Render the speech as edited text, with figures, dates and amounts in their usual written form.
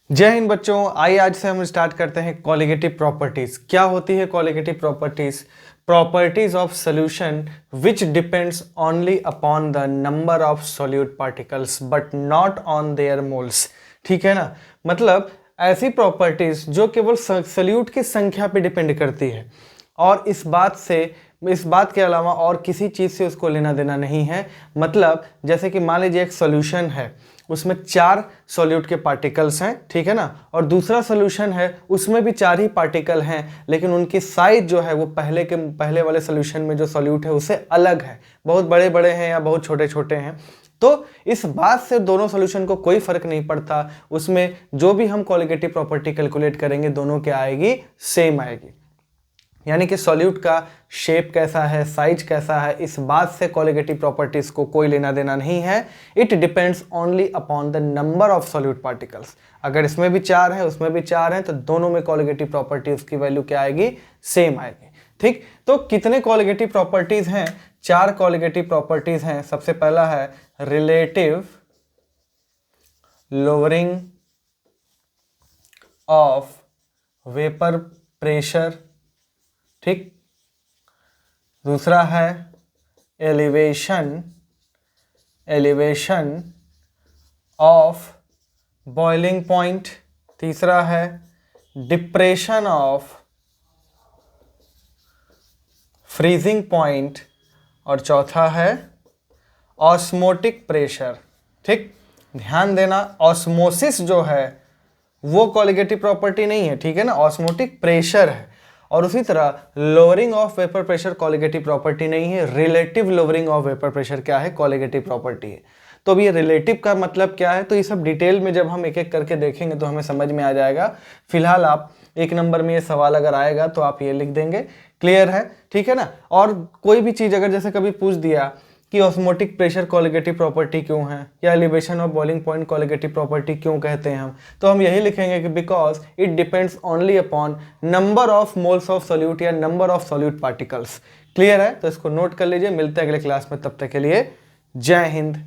जय हिंद बच्चों। आइए आज से हम स्टार्ट करते हैं कोलिगेटिव प्रॉपर्टीज। क्या होती है colligative properties? Properties of solution which depends only upon the number of solute particles but not on their moles. ठीक है ना, मतलब ऐसी प्रॉपर्टीज जो केवल सॉल्यूट की संख्या पे डिपेंड करती है और इस बात के अलावा और किसी चीज़ से उसको लेना देना नहीं है। मतलब जैसे कि मान लीजिए एक सॉल्यूशन है, उसमें 4 सॉल्यूट के पार्टिकल्स हैं, ठीक है ना, और दूसरा सॉल्यूशन है उसमें भी 4 ही पार्टिकल हैं, लेकिन उनकी साइज जो है वो पहले वाले सॉल्यूशन में जो सॉल्यूट है उससे अलग है, बहुत बड़े बड़े हैं या बहुत छोटे छोटे हैं। तो इस बात से दोनों सॉल्यूशन को कोई फर्क नहीं पड़ता, उसमें जो भी हम कोलिगेटिव प्रॉपर्टी कैलकुलेट करेंगे दोनों क्या आएगी, सेम आएगी। यानी कि सॉल्यूट का शेप कैसा है, साइज कैसा है, इस बात से कोलिगेटिव प्रॉपर्टीज को कोई लेना देना नहीं है। It depends only upon the number of solute particles. अगर इसमें भी 4 हैं उसमें भी 4 हैं तो दोनों में कोलिगेटिव प्रॉपर्टीज की वैल्यू क्या आएगी, सेम आएगी। ठीक, तो कितने कोलिगेटिव प्रॉपर्टीज हैं? 4 कोलिगेटिव प्रॉपर्टीज हैं। सबसे पहला है relative lowering of vapour pressure, ठीक। दूसरा है एलिवेशन ऑफ बॉइलिंग पॉइंट। तीसरा है डिप्रेशन ऑफ फ्रीजिंग पॉइंट और चौथा है ऑस्मोटिक प्रेशर। ठीक, ध्यान देना, ऑस्मोसिस जो है वो कोलिगेटिव प्रॉपर्टी नहीं है, ठीक है ना, ऑस्मोटिक प्रेशर है। और उसी तरह lowering of vapour pressure colligative property नहीं है, relative lowering of vapour pressure क्या है, कोलिगेटिव प्रॉपर्टी है। तो अब ये रिलेटिव का मतलब क्या है, तो ये सब डिटेल में जब हम एक एक करके देखेंगे तो हमें समझ में आ जाएगा। फिलहाल आप 1 नंबर में ये सवाल अगर आएगा तो आप ये लिख देंगे, क्लियर है, ठीक है ना। और कोई भी चीज़ अगर जैसे कभी पूछ दिया कि ऑस्मोटिक प्रेशर कोलिगेटिव प्रॉपर्टी क्यों है या elevation of boiling point colligative property क्यों कहते हैं हम, तो हम यही लिखेंगे कि because it depends only upon number of moles of solute या number of solute particles. Clear है, तो इसको नोट कर लीजिए। मिलते हैं अगले क्लास में, तब तक के लिए जय हिंद।